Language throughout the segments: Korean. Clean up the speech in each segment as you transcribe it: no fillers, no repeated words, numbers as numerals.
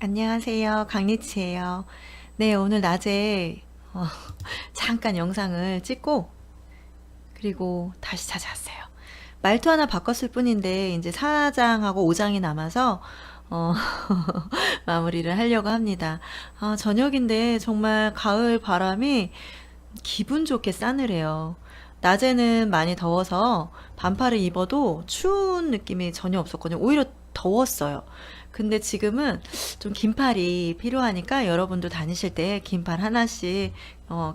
안녕하세요. 강리치예요. 네, 오늘 낮에 어, 잠깐 영상을 찍고 그리고 다시 찾아왔어요. 말투 하나 바꿨을 뿐인데 이제 4장하고 5장이 남아서 어, 마무리를 하려고 합니다. 저녁인데 정말 가을 바람이 기분 좋게 싸늘해요. 낮에는 많이 더워서 반팔을 입어도 추운 느낌이 전혀 없었거든요. 오히려 더웠어요. 근데 지금은 좀 긴팔이 필요하니까 여러분도 다니실 때 긴팔 하나씩,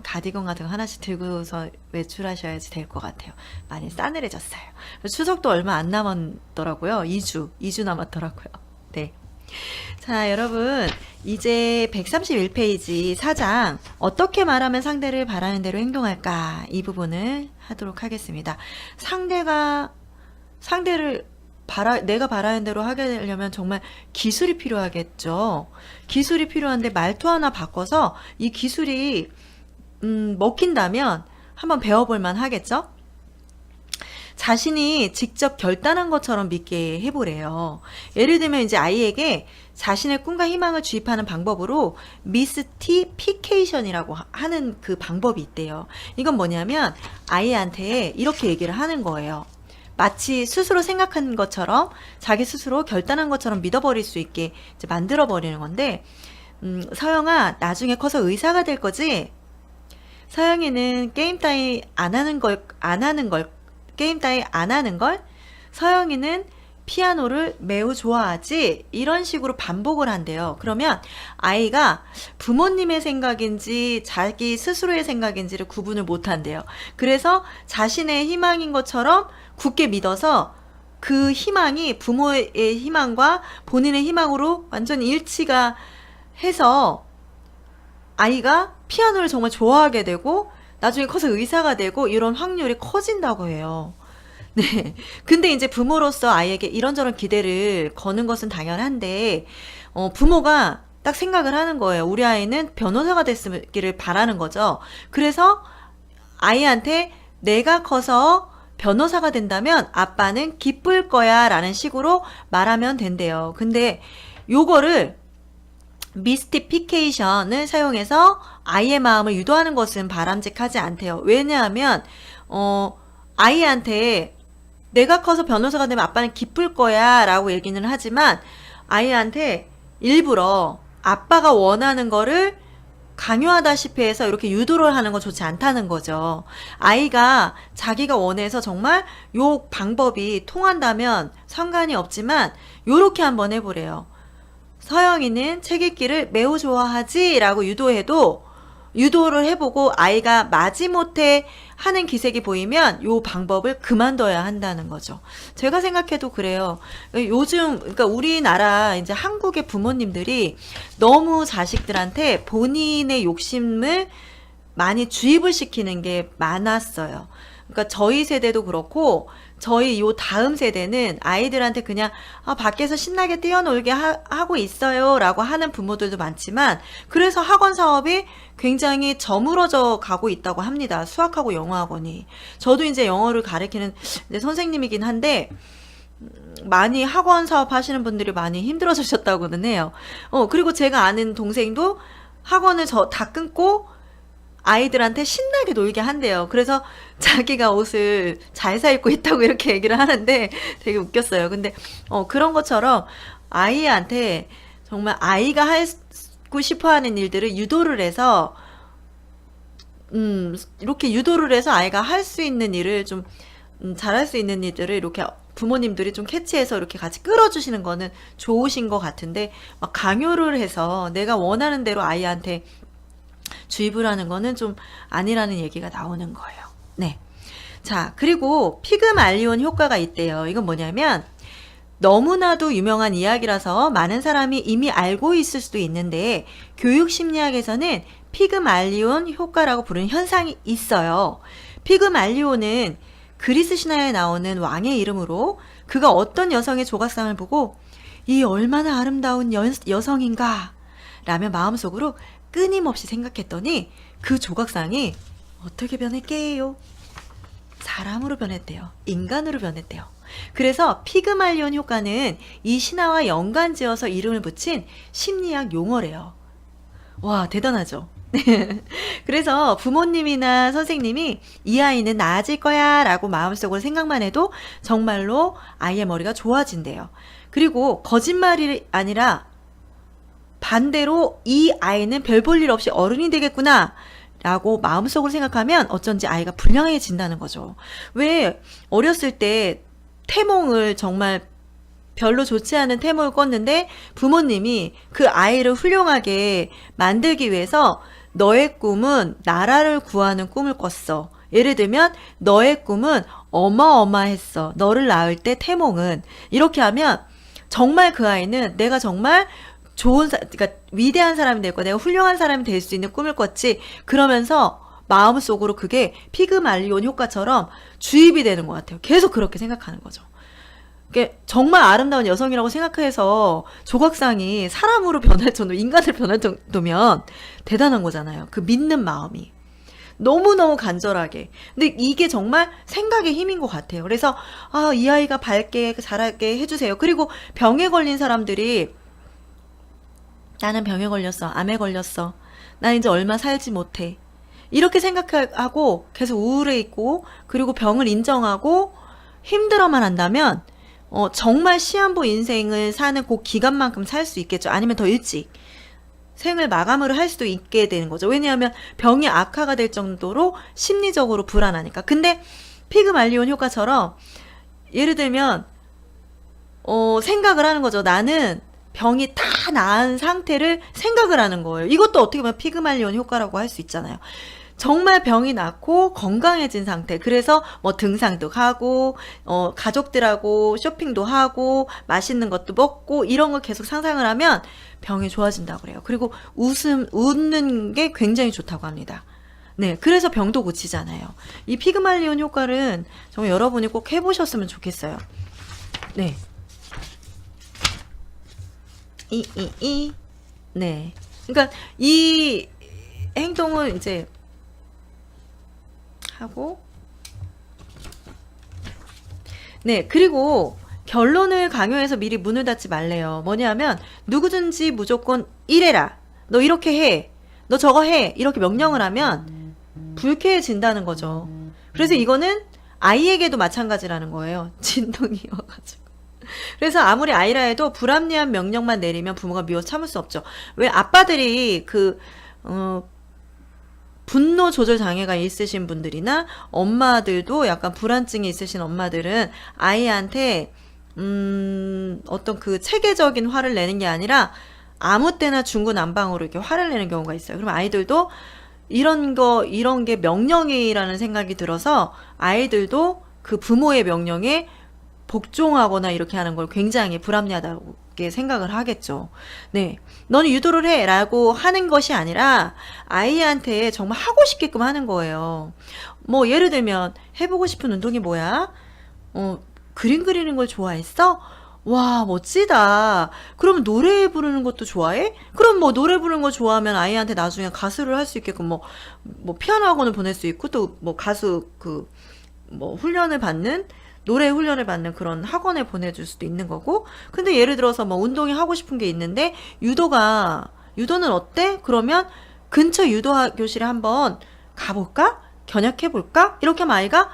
가디건 같은 거 하나씩 들고서 외출하셔야지 될 것 같아요. 많이 싸늘해졌어요. 추석도 얼마 안 남았더라고요. 2주 남았더라고요. 네. 자, 여러분, 이제 131페이지 4장, 어떻게 말하면 상대를 바라는 대로 행동할까? 이 부분을 하도록 하겠습니다. 상대를 내가 바라는 대로 하게 되려면 정말 기술이 필요하겠죠. 기술이 필요한데 말투 하나 바꿔서 이 기술이, 먹힌다면 한번 배워볼 만 하겠죠? 자신이 직접 결단한 것처럼 믿게 해보래요. 예를 들면 이제 아이에게 자신의 꿈과 희망을 주입하는 방법으로 미스티피케이션이라고 하는 그 방법이 있대요. 이건 뭐냐면 아이한테 이렇게 얘기를 하는 거예요. 마치 스스로 생각한 것처럼 자기 스스로 결단한 것처럼 믿어버릴 수 있게 이제 만들어버리는 건데, 서영아, 나중에 커서 의사가 될 거지? 서영이는 게임 따위 안 하는 걸? 서영이는 피아노를 매우 좋아하지? 이런 식으로 반복을 한대요. 그러면 아이가 부모님의 생각인지 자기 스스로의 생각인지를 구분을 못 한대요. 그래서 자신의 희망인 것처럼 굳게 믿어서 그 희망이 부모의 희망과 본인의 희망으로 완전히 일치가 해서 아이가 피아노를 정말 좋아하게 되고 나중에 커서 의사가 되고 이런 확률이 커진다고 해요. 네. 근데 이제 부모로서 아이에게 이런저런 기대를 거는 것은 당연한데, 부모가 딱 생각을 하는 거예요. 우리 아이는 변호사가 됐기를 바라는 거죠. 그래서 아이한테 내가 커서 변호사가 된다면 아빠는 기쁠 거야 라는 식으로 말하면 된대요. 근데 요거를 미스티피케이션을 사용해서 아이의 마음을 유도하는 것은 바람직하지 않대요. 왜냐하면 아이한테 내가 커서 변호사가 되면 아빠는 기쁠 거야 라고 얘기는 하지만 아이한테 일부러 아빠가 원하는 거를 강요하다시피 해서 이렇게 유도를 하는 건 좋지 않다는 거죠. 아이가 자기가 원해서 정말 요 방법이 통한다면 상관이 없지만 요렇게 한번 해보래요. 서영이는 책 읽기를 매우 좋아하지? 라고 유도를 해보고 아이가 마지못해 하는 기색이 보이면 요 방법을 그만둬야 한다는 거죠. 제가 생각해도 그래요. 요즘, 그러니까 우리나라, 이제 한국의 부모님들이 너무 자식들한테 본인의 욕심을 많이 주입을 시키는 게 많았어요. 그러니까 저희 세대도 그렇고 저희 요 다음 세대는 아이들한테 그냥 밖에서 신나게 뛰어놀게 하고 있어요 라고 하는 부모들도 많지만 그래서 학원 사업이 굉장히 저물어져 가고 있다고 합니다. 수학하고 영어 학원이. 저도 이제 영어를 가르치는 이제 선생님이긴 한데 많이 학원 사업 하시는 분들이 많이 힘들어지셨다고는 해요. 그리고 제가 아는 동생도 학원을 다 끊고 아이들한테 신나게 놀게 한대요. 그래서 자기가 옷을 잘 사 입고 있다고 이렇게 얘기를 하는데 되게 웃겼어요. 근데 그런 것처럼 아이한테 정말 아이가 하고 싶어 하는 일들을 유도를 해서 이렇게 유도를 해서 아이가 할 수 있는 일을 좀 잘할 수 있는 일들을 이렇게 부모님들이 좀 캐치해서 이렇게 같이 끌어주시는 거는 좋으신 것 같은데 막 강요를 해서 내가 원하는 대로 아이한테 주입을 하는 거는 좀 아니라는 얘기가 나오는 거예요. 네. 자, 그리고 피그말리온 효과가 있대요. 이건 뭐냐면 너무나도 유명한 이야기라서 많은 사람이 이미 알고 있을 수도 있는데 교육 심리학에서는 피그말리온 효과라고 부르는 현상이 있어요. 피그말리온은 그리스 신화에 나오는 왕의 이름으로 그가 어떤 여성의 조각상을 보고 이 얼마나 아름다운 여성인가 라며 마음속으로 끊임없이 생각했더니 그 조각상이 어떻게 변했게요? 사람으로 변했대요. 인간으로 변했대요. 그래서 피그말리온 효과는 이 신화와 연관지어서 이름을 붙인 심리학 용어래요. 와, 대단하죠? 그래서 부모님이나 선생님이 이 아이는 나아질 거야 라고 마음속으로 생각만 해도 정말로 아이의 머리가 좋아진대요. 그리고 거짓말이 아니라 반대로 이 아이는 별 볼 일 없이 어른이 되겠구나 라고 마음속으로 생각하면 어쩐지 아이가 불량해진다는 거죠. 왜 어렸을 때 태몽을 정말 별로 좋지 않은 태몽을 꿨는데 부모님이 그 아이를 훌륭하게 만들기 위해서 너의 꿈은 나라를 구하는 꿈을 꿨어. 예를 들면 너의 꿈은 어마어마했어. 너를 낳을 때 태몽은. 이렇게 하면 정말 그 아이는 내가 정말 그러니까 위대한 사람이 될 거야. 내가 훌륭한 사람이 될 수 있는 꿈을 꿨지. 그러면서 마음속으로 그게 피그말리온 효과처럼 주입이 되는 것 같아요. 계속 그렇게 생각하는 거죠. 정말 아름다운 여성이라고 생각해서 조각상이 사람으로 변할 정도, 인간을 변할 정도면 대단한 거잖아요. 그 믿는 마음이. 너무너무 간절하게. 근데 이게 정말 생각의 힘인 것 같아요. 그래서, 이 아이가 밝게, 자라게 해주세요. 그리고 병에 걸린 사람들이, 나는 병에 걸렸어. 암에 걸렸어. 나 이제 얼마 살지 못해. 이렇게 생각하고 계속 우울해 있고, 그리고 병을 인정하고 힘들어만 한다면, 정말 시한부 인생을 사는 그 기간만큼 살 수 있겠죠. 아니면 더 일찍 생을 마감을 할 수도 있게 되는 거죠. 왜냐하면 병이 악화가 될 정도로 심리적으로 불안하니까. 근데 피그말리온 효과처럼 예를 들면 생각을 하는 거죠. 나는 병이 다 나은 상태를 생각을 하는 거예요. 이것도 어떻게 보면 피그말리온 효과라고 할 수 있잖아요. 정말 병이 낫고 건강해진 상태. 그래서 뭐 등산도 가고, 가족들하고 쇼핑도 하고, 맛있는 것도 먹고, 이런 걸 계속 상상을 하면 병이 좋아진다고 그래요. 그리고 웃는 게 굉장히 좋다고 합니다. 네. 그래서 병도 고치잖아요. 이 피그말리온 효과는 정말 여러분이 꼭 해보셨으면 좋겠어요. 네. 네. 그러니까 이 행동을 이제 하고, 네. 그리고 결론을 강요해서 미리 문을 닫지 말래요. 뭐냐면 누구든지 무조건 이래라. 너 이렇게 해. 너 저거 해. 이렇게 명령을 하면 불쾌해진다는 거죠. 그래서 이거는 아이에게도 마찬가지라는 거예요. 진동이 와가지고. 그래서 아무리 아이라 해도 불합리한 명령만 내리면 부모가 미워 참을 수 없죠. 왜 아빠들이 분노 조절 장애가 있으신 분들이나 엄마들도 약간 불안증이 있으신 엄마들은 아이한테 어떤 그 체계적인 화를 내는 게 아니라 아무 때나 중구난방으로 이렇게 화를 내는 경우가 있어요. 그럼 아이들도 이런 게 명령이라는 생각이 들어서 아이들도 그 부모의 명령에 복종하거나 이렇게 하는 걸 굉장히 불합리하다고 생각을 하겠죠. 네. 너는 유도를 해 라고 하는 것이 아니라 아이한테 정말 하고 싶게끔 하는 거예요. 뭐 예를 들면 해보고 싶은 운동이 뭐야? 그림 그리는 걸 좋아했어? 와, 멋지다. 그러면 노래 부르는 것도 좋아해? 그럼 뭐 노래 부르는 거 좋아하면 아이한테 나중에 가수를 할 수 있게끔 뭐 피아노 학원을 보낼 수 있고 또 뭐 가수 노래 훈련을 받는 그런 학원에 보내줄 수도 있는 거고. 근데 예를 들어서 뭐 운동이 하고 싶은 게 있는데 유도는 어때? 그러면 근처 유도 교실에 한번 가볼까? 견학해볼까? 이렇게 하면 아이가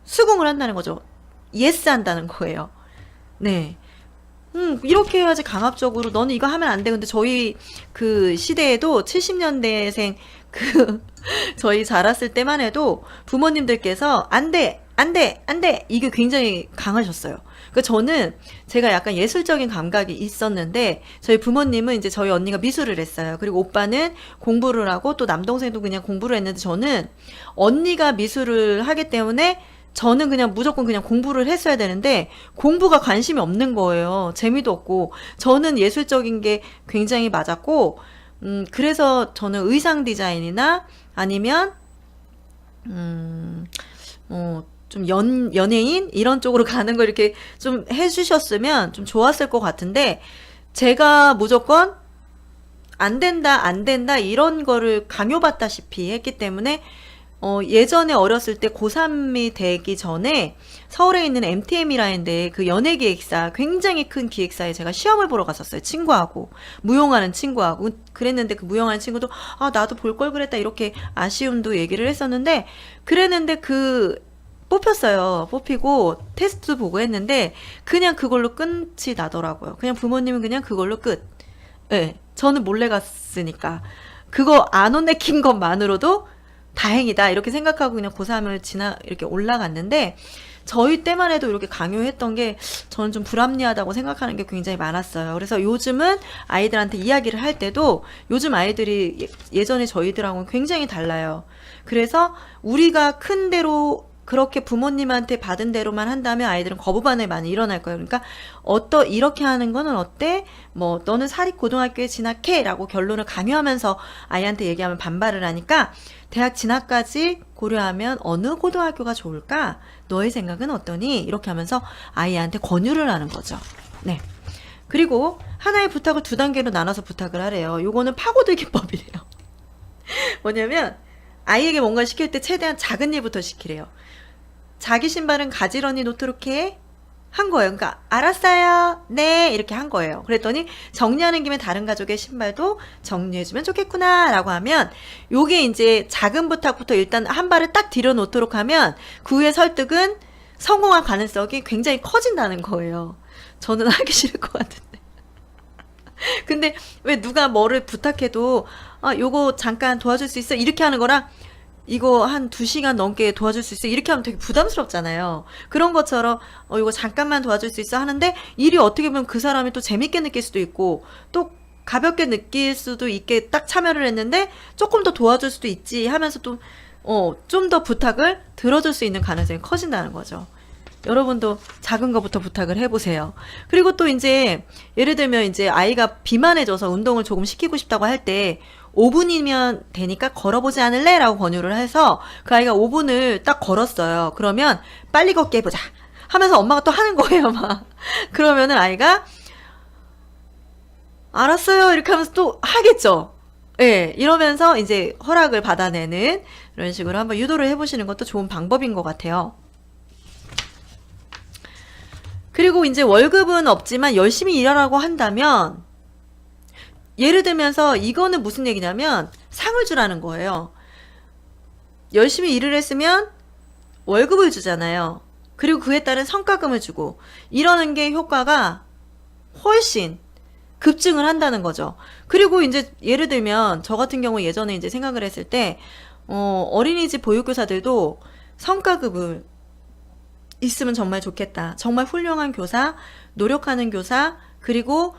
수긍을 한다는 거죠. 예스 한다는 거예요. 네. 이렇게 해야지 강압적으로 너는 이거 하면 안 돼. 근데 저희 그 시대에도 70년대생 저희 자랐을 때만 해도 부모님들께서 안 돼! 안 돼! 안 돼! 이게 굉장히 강하셨어요. 그러니까 저는 제가 약간 예술적인 감각이 있었는데 저희 부모님은 이제 저희 언니가 미술을 했어요. 그리고 오빠는 공부를 하고 또 남동생도 그냥 공부를 했는데 저는 언니가 미술을 하기 때문에 저는 그냥 무조건 그냥 공부를 했어야 되는데 공부가 관심이 없는 거예요. 재미도 없고. 저는 예술적인 게 굉장히 맞았고 그래서 저는 의상 디자인이나 아니면 좀 연예인 이런 쪽으로 가는 거 이렇게 좀 해주셨으면 좀 좋았을 것 같은데 제가 무조건 안 된다 이런 거를 강요받다시피 했기 때문에 예전에 어렸을 때 고3이 되기 전에 서울에 있는 MTM이라는데 그 연예기획사, 굉장히 큰 기획사에 제가 시험을 보러 갔었어요. 친구하고. 무용하는 친구하고. 그랬는데 그 무용하는 친구도, 아, 나도 볼 걸 그랬다. 이렇게 아쉬움도 얘기를 했었는데, 그랬는데 뽑혔어요. 뽑히고 테스트도 보고 했는데, 그냥 그걸로 끝이 나더라고요. 그냥 부모님은 그냥 그걸로 끝. 예. 저는 몰래 갔으니까. 그거 안 혼내킨 것만으로도 다행이다 이렇게 생각하고 그냥 고3을 이렇게 올라갔는데, 저희 때만 해도 이렇게 강요했던 게 저는 좀 불합리하다고 생각하는 게 굉장히 많았어요. 그래서 요즘은 아이들한테 이야기를 할 때도 요즘 아이들이 예전에 저희들하고는 굉장히 달라요. 그래서 우리가 큰 대로 그렇게 부모님한테 받은 대로만 한다면 아이들은 거부 반응이 많이 일어날 거예요. 그러니까 이렇게 하는 거는 어때? 뭐 너는 사립고등학교에 진학해 라고 결론을 강요하면서 아이한테 얘기하면 반발을 하니까, 대학 진학까지 고려하면 어느 고등학교가 좋을까? 너의 생각은 어떠니? 이렇게 하면서 아이한테 권유를 하는 거죠. 네. 그리고 하나의 부탁을 2단계로 나눠서 부탁을 하래요. 요거는 파고들기법이래요. 뭐냐면 아이에게 뭔가 시킬 때 최대한 작은 일부터 시키래요. 자기 신발은 가지런히 놓도록 해. 한 거예요. 그러니까 알았어요. 네. 이렇게 한 거예요. 그랬더니 정리하는 김에 다른 가족의 신발도 정리해주면 좋겠구나 라고 하면, 요게 이제 작은 부탁부터 일단 한 발을 딱 들여 놓도록 하면 그 후에 설득은 성공할 가능성이 굉장히 커진다는 거예요. 저는 하기 싫을 것 같은데. 근데 왜 누가 뭐를 부탁해도 요거 잠깐 도와줄 수 있어? 이렇게 하는 거랑 이거 한 2시간 넘게 도와줄 수 있어? 이렇게 하면 되게 부담스럽잖아요. 그런 것처럼 이거 잠깐만 도와줄 수 있어? 하는데 일이 어떻게 보면 그 사람이 또 재밌게 느낄 수도 있고 또 가볍게 느낄 수도 있게 딱 참여를 했는데 조금 더 도와줄 수도 있지 하면서 또 좀 더 부탁을 들어줄 수 있는 가능성이 커진다는 거죠. 여러분도 작은 거부터 부탁을 해보세요. 그리고 또 이제 예를 들면 이제 아이가 비만해져서 운동을 조금 시키고 싶다고 할 때 5분이면 되니까 걸어보지 않을래? 라고 권유를 해서 그 아이가 5분을 딱 걸었어요. 그러면 빨리 걷게 해보자 하면서 엄마가 또 하는 거예요, 막. 그러면은 아이가 알았어요 이렇게 하면서 또 하겠죠. 예, 이러면서 이제 허락을 받아내는 이런 식으로 한번 유도를 해보시는 것도 좋은 방법인 것 같아요. 그리고 이제 월급은 없지만 열심히 일하라고 한다면, 예를 들면서 이거는 무슨 얘기냐면 상을 주라는 거예요. 열심히 일을 했으면 월급을 주잖아요. 그리고 그에 따른 성과금을 주고, 이러는 게 효과가 훨씬 급증을 한다는 거죠. 그리고 이제 예를 들면 저 같은 경우 예전에 이제 생각을 했을 때 어린이집 보육교사들도 성과급을 있으면 정말 좋겠다. 정말 훌륭한 교사, 노력하는 교사, 그리고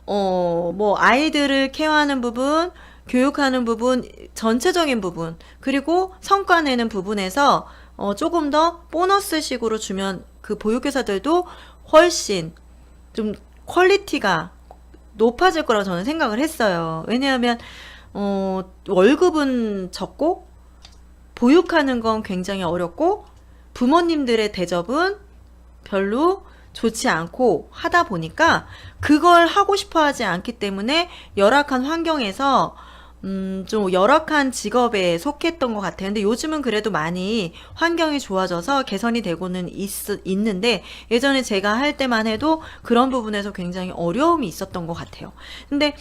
뭐 아이들을 케어하는 부분, 교육하는 부분, 전체적인 부분, 그리고 성과 내는 부분에서 조금 더 보너스식으로 주면 그 보육교사들도 훨씬 좀 퀄리티가 높아질 거라고 저는 생각을 했어요. 왜냐하면 월급은 적고 보육하는 건 굉장히 어렵고 부모님들의 대접은 별로 좋지 않고 하다 보니까 그걸 하고 싶어 하지 않기 때문에 열악한 환경에서 좀 열악한 직업에 속했던 것 같아요. 근데 요즘은 그래도 많이 환경이 좋아져서 개선이 되고는 있는데, 예전에 제가 할 때만 해도 그런 부분에서 굉장히 어려움이 있었던 것 같아요. 근데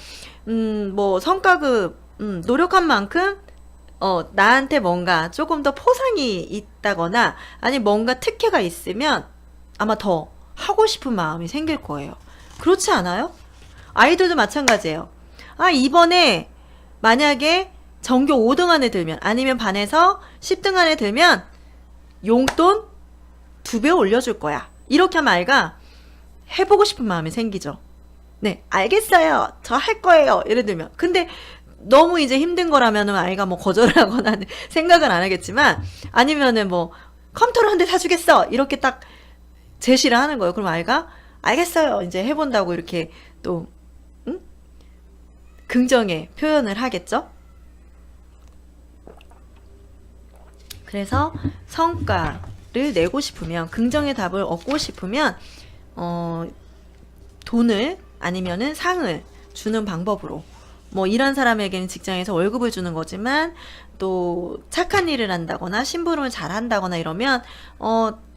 뭐 성과급 노력한 만큼 나한테 뭔가 조금 더 포상이 있다거나 아니 뭔가 특혜가 있으면 아마 더 하고 싶은 마음이 생길 거예요. 그렇지 않아요? 아이들도 마찬가지예요. 이번에 만약에 전교 5등 안에 들면, 아니면 반에서 10등 안에 들면 용돈 2배 올려줄 거야. 이렇게 하면 아이가 해보고 싶은 마음이 생기죠. 네, 알겠어요. 저 할 거예요. 예를 들면. 근데 너무 이제 힘든 거라면은 아이가 뭐 거절을 하거나 생각은 안 하겠지만, 아니면은 뭐 컴퓨터를 한 대 사주겠어. 이렇게 딱 제시를 하는 거예요. 그럼 아이가 알겠어요. 이제 해본다고 이렇게 또 긍정의 표현을 하겠죠. 그래서 성과를 내고 싶으면, 긍정의 답을 얻고 싶으면 돈을 아니면은 상을 주는 방법으로 뭐 일한 사람에게는 직장에서 월급을 주는 거지만 또 착한 일을 한다거나 심부름을 잘 한다거나 이러면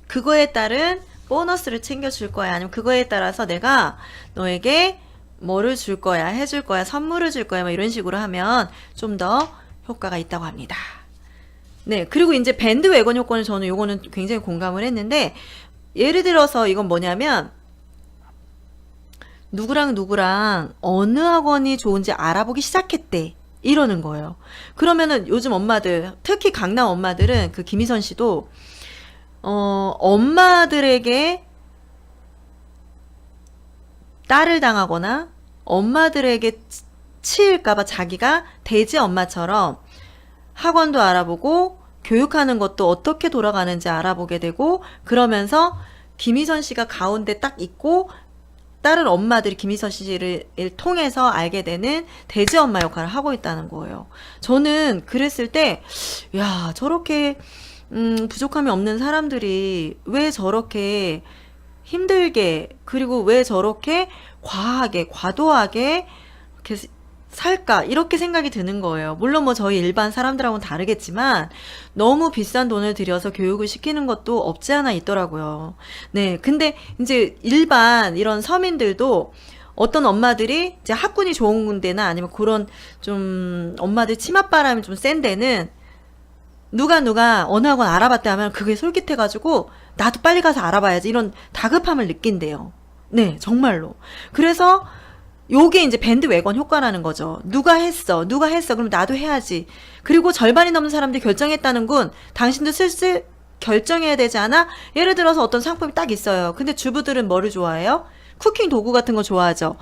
그거에 따른 보너스를 챙겨줄 거야. 아니면 그거에 따라서 내가 너에게 뭐를 줄 거야, 해줄 거야, 선물을 줄 거야, 뭐 이런 식으로 하면 좀 더 효과가 있다고 합니다. 네, 그리고 이제 밴드 웨건 효과는 저는 요거는 굉장히 공감을 했는데, 예를 들어서 이건 뭐냐면, 누구랑 어느 학원이 좋은지 알아보기 시작했대. 이러는 거예요. 그러면은 요즘 엄마들, 특히 강남 엄마들은 그 김희선 씨도, 엄마들에게 딸을 당하거나 엄마들에게 치일까봐 자기가 돼지 엄마처럼 학원도 알아보고 교육하는 것도 어떻게 돌아가는지 알아보게 되고 그러면서 김희선 씨가 가운데 딱 있고 다른 엄마들이 김희선 씨를 통해서 알게 되는 돼지 엄마 역할을 하고 있다는 거예요. 저는 그랬을 때, 야, 저렇게, 부족함이 없는 사람들이 왜 저렇게 힘들게, 그리고 왜 저렇게 과하게, 과도하게, 이렇게 살까? 이렇게 생각이 드는 거예요. 물론 뭐 저희 일반 사람들하고는 다르겠지만, 너무 비싼 돈을 들여서 교육을 시키는 것도 없지 않아 있더라고요. 네. 근데 이제 일반 이런 서민들도 어떤 엄마들이 이제 학군이 좋은 데나 아니면 그런 좀 엄마들 치맛바람이 좀 센 데는 누가 어느 학원 알아봤다 하면 그게 솔깃해가지고 나도 빨리 가서 알아봐야지 이런 다급함을 느낀대요. 네, 정말로. 그래서 요게 이제 밴드 웨건 효과라는 거죠. 누가 했어. 그럼 나도 해야지. 그리고 절반이 넘는 사람들이 결정했다는 건 당신도 슬슬 결정해야 되지 않아? 예를 들어서 어떤 상품이 딱 있어요. 근데 주부들은 뭐를 좋아해요? 쿠킹 도구 같은 거 좋아하죠.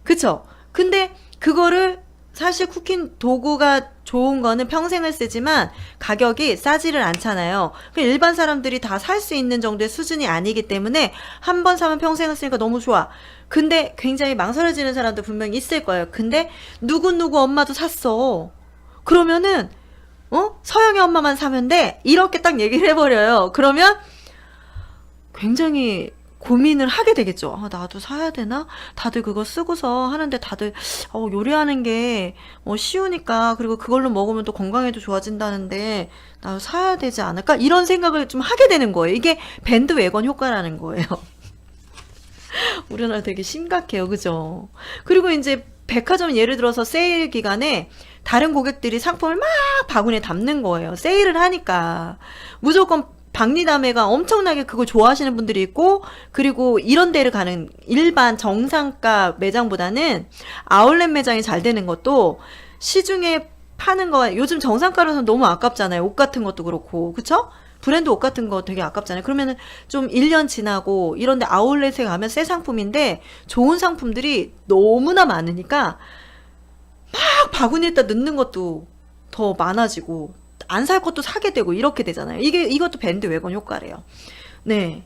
그쵸? 근데 그거를 사실 쿠킹 도구가 좋은 거는 평생을 쓰지만 가격이 싸지를 않잖아요. 일반 사람들이 다 살 수 있는 정도의 수준이 아니기 때문에 한 번 사면 평생을 쓰니까 너무 좋아. 근데 굉장히 망설여지는 사람도 분명히 있을 거예요. 근데 누구 엄마도 샀어. 그러면은 서영이 엄마만 사면 돼. 이렇게 딱 얘기를 해버려요. 그러면 굉장히 고민을 하게 되겠죠. 아, 나도 사야 되나? 다들 그거 쓰고서 하는데 다들 요리하는 게 쉬우니까 그리고 그걸로 먹으면 또 건강에도 좋아진다는데 나도 사야 되지 않을까? 이런 생각을 좀 하게 되는 거예요. 이게 밴드 웨건 효과라는 거예요. 우리나라 되게 심각해요. 그죠? 그리고 이제 백화점 예를 들어서 세일 기간에 다른 고객들이 상품을 막 바구니에 담는 거예요. 세일을 하니까. 무조건 박리담회가 엄청나게 그걸 좋아하시는 분들이 있고, 그리고 이런 데를 가는 일반 정상가 매장보다는 아울렛 매장이 잘 되는 것도 시중에 파는 거, 요즘 정상가로는 너무 아깝잖아요. 옷 같은 것도 그렇고. 그쵸? 브랜드 옷 같은 거 되게 아깝잖아요. 그러면은 좀 1년 지나고 이런데 아울렛에 가면 새 상품인데 좋은 상품들이 너무나 많으니까 막 바구니에다 넣는 것도 더 많아지고 안 살 것도 사게 되고 이렇게 되잖아요. 이것도 밴드 웨건 효과래요. 네.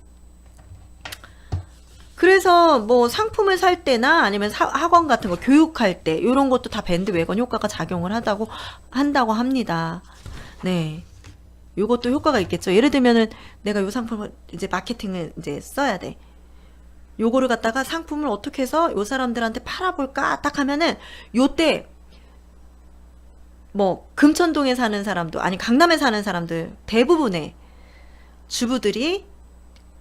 그래서 뭐 상품을 살 때나 아니면 학원 같은 거 교육할 때 이런 것도 다 밴드 웨건 효과가 작용을 한다고 합니다. 네. 요것도 효과가 있겠죠. 예를 들면은 내가 요 상품을 이제 마케팅을 이제 써야 돼. 요거를 갖다가 상품을 어떻게 해서 요 사람들한테 팔아볼까 딱 하면은 요때 뭐 금천동에 사는 사람도 아니 강남에 사는 사람들 대부분의 주부들이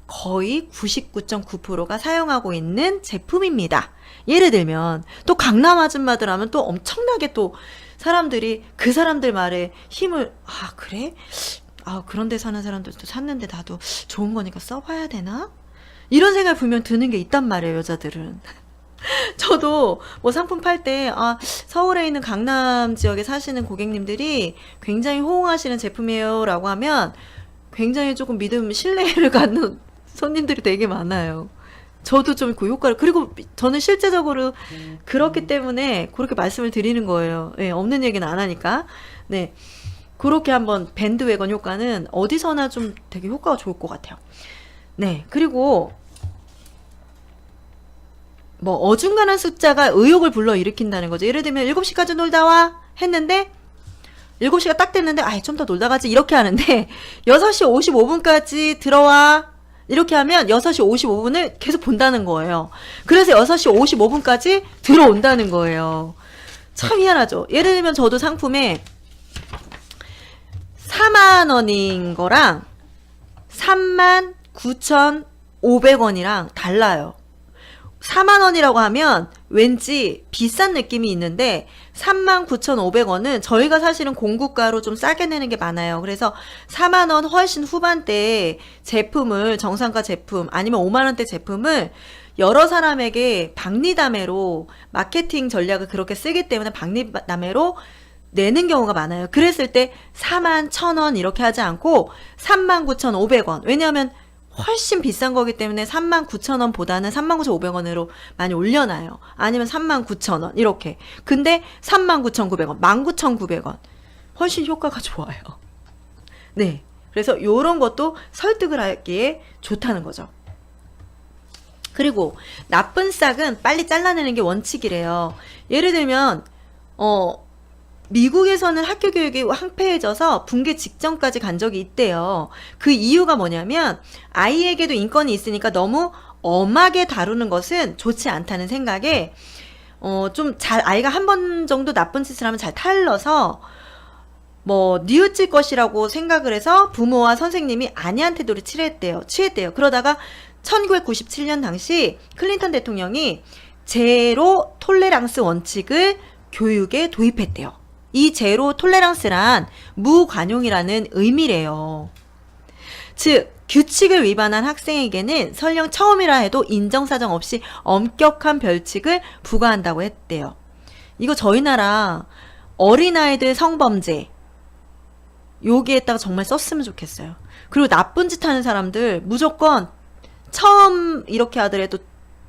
거의 99.9%가 사용하고 있는 제품입니다. 예를 들면 또 강남 아줌마들 하면 또 엄청나게 또 사람들이 그 사람들 말에 힘을 그래? 그런 데 사는 사람들도 샀는데 나도 좋은 거니까 써봐야 되나? 이런 생각이 분명 드는 게 있단 말이에요, 여자들은. 저도 뭐 상품 팔 때, 서울에 있는 강남 지역에 사시는 고객님들이 굉장히 호응하시는 제품이에요 라고 하면 굉장히 조금 신뢰를 갖는 손님들이 되게 많아요. 저도 좀 그 효과를, 그리고 저는 실제적으로 그렇기 때문에 그렇게 말씀을 드리는 거예요. 네, 없는 얘기는 안 하니까. 네. 그렇게 한번 밴드 웨건 효과는 어디서나 좀 되게 효과가 좋을 것 같아요. 네. 그리고 뭐 어중간한 숫자가 의욕을 불러일으킨다는 거죠. 예를 들면 7시까지 놀다 와 했는데 7시가 딱 됐는데 좀 더 놀다 가지 이렇게 하는데 6시 55분까지 들어와 이렇게 하면 6시 55분을 계속 본다는 거예요. 그래서 6시 55분까지 들어온다는 거예요. 참 희한하죠. 예를 들면 저도 상품에 4만 원인 거랑 39,500원이랑 달라요. 4만 원이라고 하면 왠지 비싼 느낌이 있는데 39,500원은 저희가 사실은 공구가로 좀 싸게 내는 게 많아요. 그래서 4만 원 훨씬 후반대 제품을, 정상가 제품 아니면 5만 원대 제품을 여러 사람에게 박리담회로 마케팅 전략을 그렇게 쓰기 때문에 박리담회로 내는 경우가 많아요. 그랬을 때 41,000원 이렇게 하지 않고 39,500원. 왜냐하면 훨씬 비싼 거기 때문에 39,000원 보다는 39,500원으로 많이 올려놔요. 아니면 39,000원 이렇게. 근데 39,900원, 19,900원 훨씬 효과가 좋아요. 네, 그래서 요런 것도 설득을 하기에 좋다는 거죠. 그리고 나쁜 싹은 빨리 잘라내는 게 원칙이래요. 예를 들면 미국에서는 학교 교육이 황폐해져서 붕괴 직전까지 간 적이 있대요. 그 이유가 뭐냐면 아이에게도 인권이 있으니까 너무 엄하게 다루는 것은 좋지 않다는 생각에 좀 잘 아이가 한 번 정도 나쁜 짓을 하면 잘 탈러서 뭐 뉘우칠 것이라고 생각을 해서 부모와 선생님이 아내한테 도를 취했대요. 그러다가 1997년 당시 클린턴 대통령이 제로 톨레랑스 원칙을 교육에 도입했대요. 이 제로 톨레랑스란 무관용이라는 의미래요. 즉 규칙을 위반한 학생에게는 설령 처음이라 해도 인정사정 없이 엄격한 벌칙을 부과한다고 했대요. 이거 저희 나라 어린아이들 성범죄 여기에다가 정말 썼으면 좋겠어요. 그리고 나쁜 짓 하는 사람들 무조건 처음 이렇게 하더라도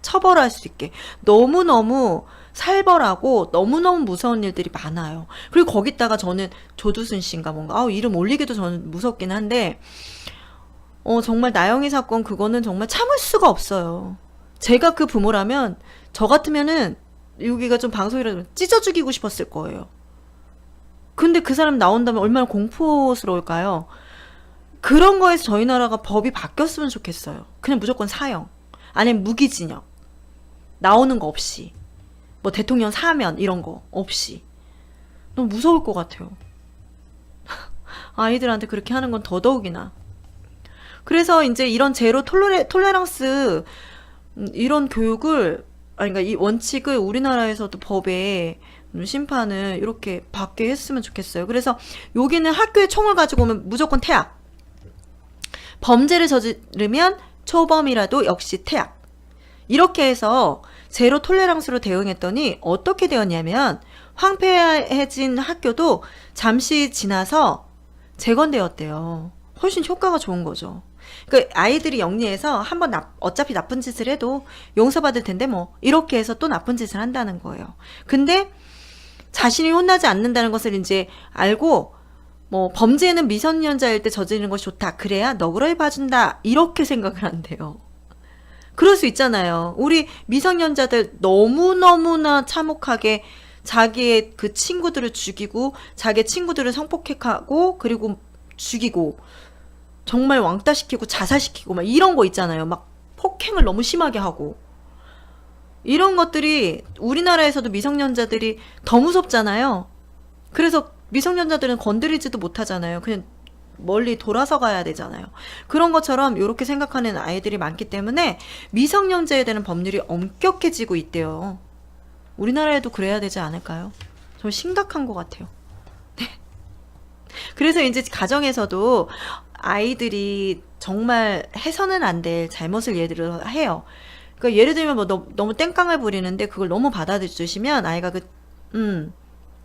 처벌할 수 있게 너무너무 살벌하고 너무너무 무서운 일들이 많아요. 그리고 거기다가 저는 조두순 씨인가 뭔가 이름 올리기도 저는 무섭긴 한데 정말 나영이 사건 그거는 정말 참을 수가 없어요. 제가 그 부모라면 저 같으면은 여기가 좀 방송이라도 찢어 죽이고 싶었을 거예요. 근데 그 사람 나온다면 얼마나 공포스러울까요? 그런 거에서 저희 나라가 법이 바뀌었으면 좋겠어요. 그냥 무조건 사형 아니면 무기징역 나오는 거 없이 뭐 대통령 사면 이런 거 없이. 너무 무서울 것 같아요. 아이들한테 그렇게 하는 건 더더욱이나. 그래서 이제 이런 제로 톨레랑스 이런 교육을 그러니까 이 원칙을 우리나라에서도 법에 심판을 이렇게 받게 했으면 좋겠어요. 그래서 여기는 학교에 총을 가지고 오면 무조건 퇴학. 범죄를 저지르면 초범이라도 역시 퇴학. 이렇게 해서 제로 톨레랑스로 대응했더니 어떻게 되었냐면 황폐해진 학교도 잠시 지나서 재건되었대요. 훨씬 효과가 좋은 거죠. 그러니까 아이들이 영리해서 한번 어차피 나쁜 짓을 해도 용서받을 텐데 뭐 이렇게 해서 또 나쁜 짓을 한다는 거예요. 근데 자신이 혼나지 않는다는 것을 이제 알고 뭐 범죄는 미성년자일 때 저지르는 것이 좋다. 그래야 너그러이 봐준다. 이렇게 생각을 한대요. 그럴 수 있잖아요. 우리 미성년자들 너무너무나 참혹하게 자기의 그 친구들을 죽이고 자기 친구들을 성폭행하고 그리고 죽이고 정말 왕따시키고 자살시키고 막 이런 거 있잖아요. 막 폭행을 너무 심하게 하고 이런 것들이 우리나라에서도 미성년자들이 더 무섭잖아요. 그래서 미성년자들은 건드리지도 못하잖아요. 그냥 멀리 돌아서 가야 되잖아요. 그런 것처럼 이렇게 생각하는 아이들이 많기 때문에 미성년자에 대한 법률이 엄격해지고 있대요. 우리나라에도 그래야 되지 않을까요? 좀 심각한 것 같아요. 네. 그래서 이제 가정에서도 아이들이 정말 해서는 안 될 잘못을 예를 해요. 그러니까 예를 들면 뭐 너무 땡깡을 부리는데 그걸 너무 받아주시면 아이가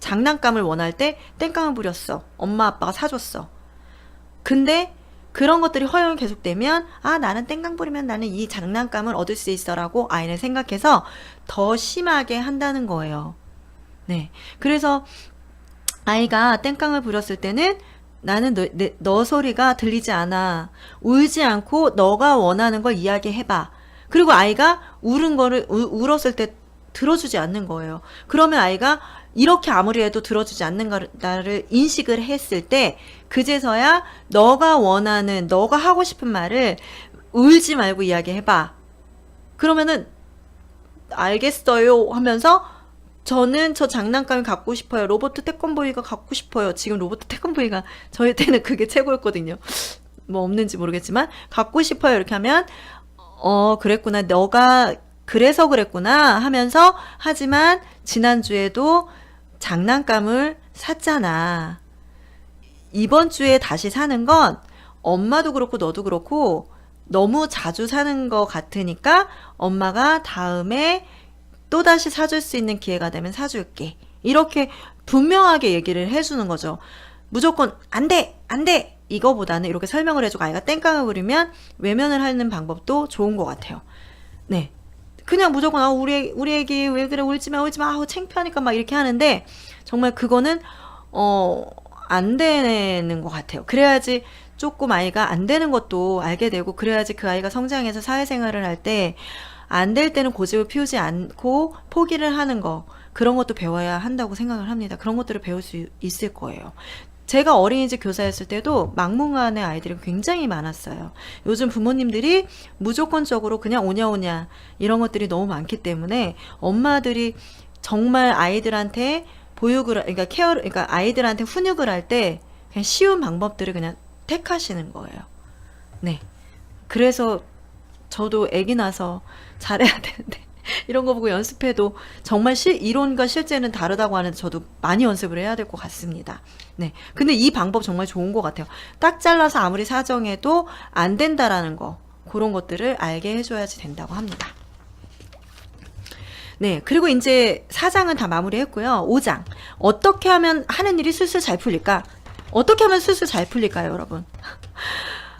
장난감을 원할 때 땡깡을 부렸어. 엄마 아빠가 사줬어. 근데 그런 것들이 허용이 계속되면 나는 땡깡 부리면 나는 이 장난감을 얻을 수 있어라고 아이는 생각해서 더 심하게 한다는 거예요. 네. 그래서 아이가 땡깡을 부렸을 때는 나는 너 소리가 들리지 않아. 울지 않고 너가 원하는 걸 이야기해봐. 그리고 아이가 울었을 때 들어주지 않는 거예요. 그러면 아이가 이렇게 아무리 해도 들어주지 않는다를 인식을 했을 때 그제서야 너가 원하는 너가 하고 싶은 말을 울지 말고 이야기해봐. 그러면은 알겠어요 하면서 저는 저 장난감이 갖고 싶어요. 로봇 태권보이가 갖고 싶어요. 지금 로봇 태권보이가 저희 때는 그게 최고였거든요. 뭐 없는지 모르겠지만 갖고 싶어요. 이렇게 하면 그랬구나. 너가 그래서 그랬구나 하면서 하지만 지난주에도 장난감을 샀잖아. 이번 주에 다시 사는 건 엄마도 그렇고 너도 그렇고 너무 자주 사는 것 같으니까 엄마가 다음에 또다시 사줄 수 있는 기회가 되면 사줄게. 이렇게 분명하게 얘기를 해주는 거죠. 무조건 안 돼! 안 돼! 이거보다는 이렇게 설명을 해주고 아이가 땡깡을 부리면 외면을 하는 방법도 좋은 것 같아요. 네. 그냥 무조건 우리 애기 왜 그래 울지 마 하고 창피하니까 막 이렇게 하는데 정말 그거는 안 되는 것 같아요. 그래야지 조금 아이가 안 되는 것도 알게 되고 그래야지 그 아이가 성장해서 사회생활을 할 때 안 될 때는 고집을 피우지 않고 포기를 하는 거 그런 것도 배워야 한다고 생각을 합니다. 그런 것들을 배울 수 있을 거예요. 제가 어린이집 교사였을 때도 막무가내 아이들이 굉장히 많았어요. 요즘 부모님들이 무조건적으로 그냥 오냐 오냐 이런 것들이 너무 많기 때문에 엄마들이 정말 아이들한테 그러니까 그러니까 아이들한테 훈육을 할 때 그냥 쉬운 방법들을 그냥 택하시는 거예요. 네. 그래서 저도 애기 나서 잘해야 되는데 이런 거 보고 연습해도 정말 이론과 실제는 다르다고 하는데 저도 많이 연습을 해야 될 것 같습니다. 네. 근데 이 방법 정말 좋은 것 같아요. 딱 잘라서 아무리 사정해도 안 된다라는 거 그런 것들을 알게 해줘야지 된다고 합니다. 네. 그리고 이제 4장은 다 마무리했고요. 5장. 어떻게 하면 하는 일이 술술 잘 풀릴까? 어떻게 하면 술술 잘 풀릴까요, 여러분?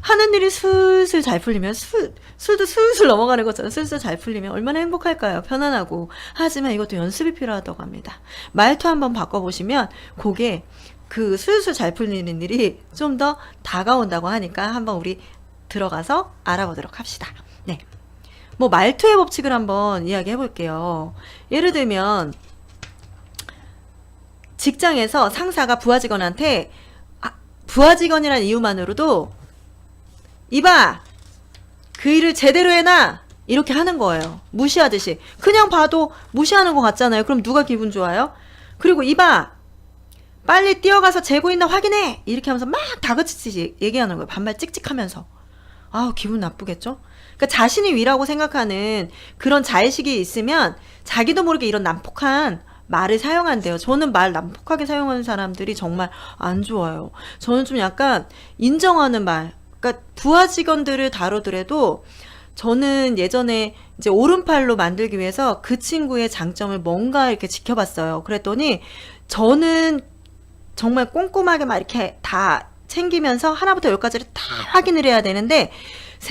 하는 일이 술술 잘 풀리면 술도 술술 넘어가는 것처럼 술술 잘 풀리면 얼마나 행복할까요? 편안하고. 하지만 이것도 연습이 필요하다고 합니다. 말투 한번 바꿔보시면 그게 그 술술 잘 풀리는 일이 좀 더 다가온다고 하니까 한번 우리 들어가서 알아보도록 합시다. 네. 뭐 말투의 법칙을 한번 이야기해 볼게요. 예를 들면 직장에서 상사가 부하 직원한테 부하 직원이란 이유만으로도 이봐! 그 일을 제대로 해놔! 이렇게 하는 거예요. 무시하듯이. 그냥 봐도 무시하는 것 같잖아요. 그럼 누가 기분 좋아요? 그리고 이봐! 빨리 뛰어가서 재고 있나 확인해! 이렇게 하면서 막 다그치듯이 얘기하는 거예요. 반말 찍찍하면서. 아우, 기분 나쁘겠죠? 그러니까 자신이 위라고 생각하는 그런 자의식이 있으면 자기도 모르게 이런 난폭한 말을 사용한대요. 저는 말 난폭하게 사용하는 사람들이 정말 안 좋아요. 저는 좀 약간 인정하는 말, 그러니까 부하 직원들을 다루더라도 저는 예전에 이제 오른팔로 만들기 위해서 그 친구의 장점을 뭔가 이렇게 지켜봤어요. 그랬더니 저는 정말 꼼꼼하게 막 이렇게 다 챙기면서 하나부터 열까지를 다 확인을 해야 되는데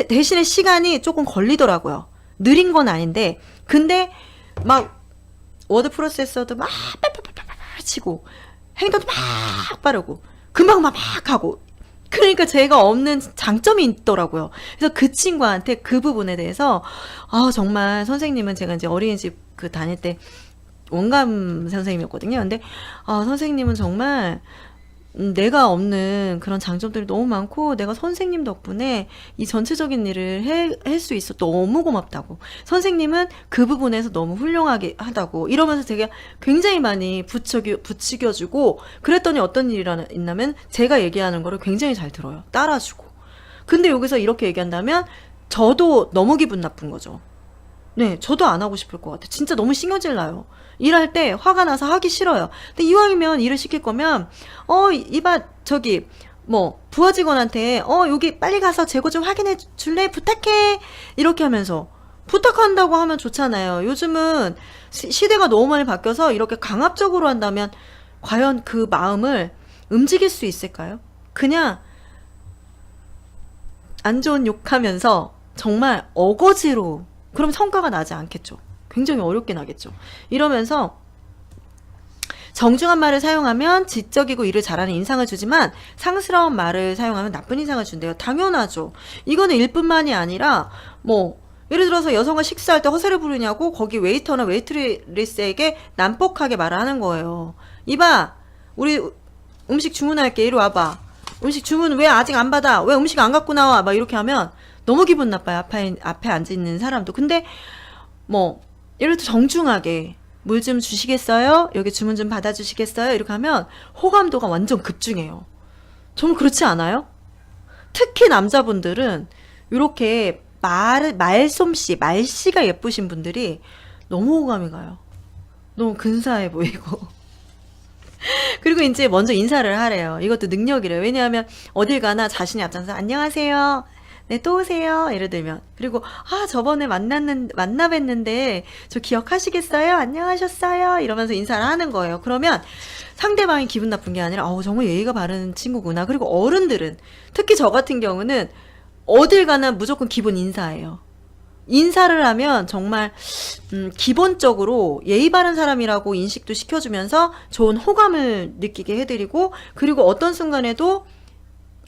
대신에 시간이 조금 걸리더라고요. 느린 건 아닌데 근데 막 워드 프로세서도 막 치고 행동도 막 빠르고 금방 막 하고 그러니까 제가 없는 장점이 있더라고요. 그래서 그 친구한테 그 부분에 대해서 정말 선생님은 제가 이제 어린이집 다닐 때 원감 선생님이었거든요. 근데 선생님은 정말 내가 없는 그런 장점들이 너무 많고 내가 선생님 덕분에 이 전체적인 일을 할 수 있어 너무 고맙다고. 선생님은 그 부분에서 너무 훌륭하게 하다고 이러면서 되게 굉장히 많이 부추겨주고 그랬더니 어떤 일이 있냐면 제가 얘기하는 거를 굉장히 잘 들어요. 따라주고. 근데 여기서 이렇게 얘기한다면 저도 너무 기분 나쁜 거죠. 네, 저도 안 하고 싶을 것 같아요. 진짜 너무 신경질 나요. 일할 때 화가 나서 하기 싫어요. 근데 이왕이면 일을 시킬 거면 이봐 저기 뭐 부하 직원한테 여기 빨리 가서 재고 좀 확인해 줄래? 부탁해. 이렇게 하면서 부탁한다고 하면 좋잖아요. 요즘은 시대가 너무 많이 바뀌어서 이렇게 강압적으로 한다면 과연 그 마음을 움직일 수 있을까요? 그냥 안 좋은 욕하면서 정말 어거지로 그럼 성과가 나지 않겠죠. 굉장히 어렵게 나겠죠. 이러면서 정중한 말을 사용하면 지적이고 일을 잘하는 인상을 주지만 상스러운 말을 사용하면 나쁜 인상을 준대요. 당연하죠. 이거는 일뿐만이 아니라 뭐 예를 들어서 여성과 식사할 때 허세를 부르냐고 거기 웨이터나 웨이트리스에게 난폭하게 말을 하는 거예요. 이봐 우리 음식 주문할게. 이리 와봐. 음식 주문 왜 아직 안 받아? 왜 음식 안 갖고 나와? 막 이렇게 하면 너무 기분 나빠요. 앞에 앉아 있는 사람도. 근데 뭐 예를 들어 정중하게 물 좀 주시겠어요? 여기 주문 좀 받아주시겠어요? 이렇게 하면 호감도가 완전 급증해요. 정말 그렇지 않아요? 특히 남자분들은 이렇게 말솜씨, 말씨가 예쁘신 분들이 너무 호감이 가요. 너무 근사해 보이고. 그리고 이제 먼저 인사를 하래요. 이것도 능력이래요. 왜냐하면 어딜 가나 자신이 앞장서 안녕하세요. 네, 또 오세요. 예를 들면. 그리고 저번에 만나 뵀는데 저 기억하시겠어요? 안녕하셨어요? 이러면서 인사를 하는 거예요. 그러면 상대방이 기분 나쁜 게 아니라 정말 예의가 바른 친구구나. 그리고 어른들은 특히 저 같은 경우는 어딜 가나 무조건 기본 인사예요. 인사를 하면 정말 기본적으로 예의 바른 사람이라고 인식도 시켜주면서 좋은 호감을 느끼게 해드리고, 그리고 어떤 순간에도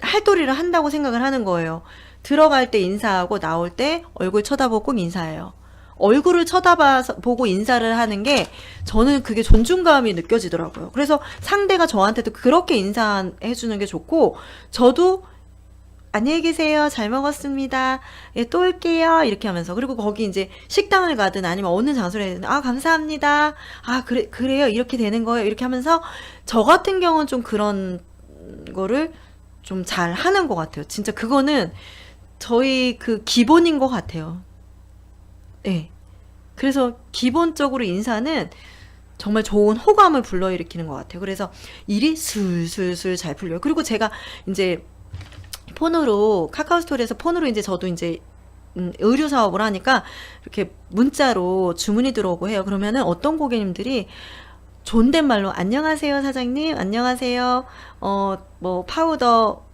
할도리를 한다고 생각을 하는 거예요. 들어갈 때 인사하고 나올 때 얼굴 쳐다보고 꼭 인사해요. 얼굴을 쳐다보고 인사를 하는 게 저는 그게 존중감이 느껴지더라고요. 그래서 상대가 저한테도 그렇게 인사해주는 게 좋고, 저도 안녕히 계세요. 잘 먹었습니다. 예, 또 올게요. 이렇게 하면서. 그리고 거기 이제 식당을 가든 아니면 어느 장소를 가든 감사합니다. 그래요. 이렇게 되는 거예요. 이렇게 하면서 저 같은 경우는 좀 그런 거를 좀 잘 하는 것 같아요. 진짜 그거는 저희 그 기본인 것 같아요. 네. 그래서 기본적으로 인사는 정말 좋은 호감을 불러일으키는 것 같아요. 그래서 일이 술술술 잘 풀려요. 그리고 제가 이제 폰으로, 카카오스토리에서 폰으로 이제 저도 이제 의류 사업을 하니까 이렇게 문자로 주문이 들어오고 해요. 그러면은 어떤 고객님들이 존댓말로 안녕하세요 사장님, 안녕하세요 뭐 파우더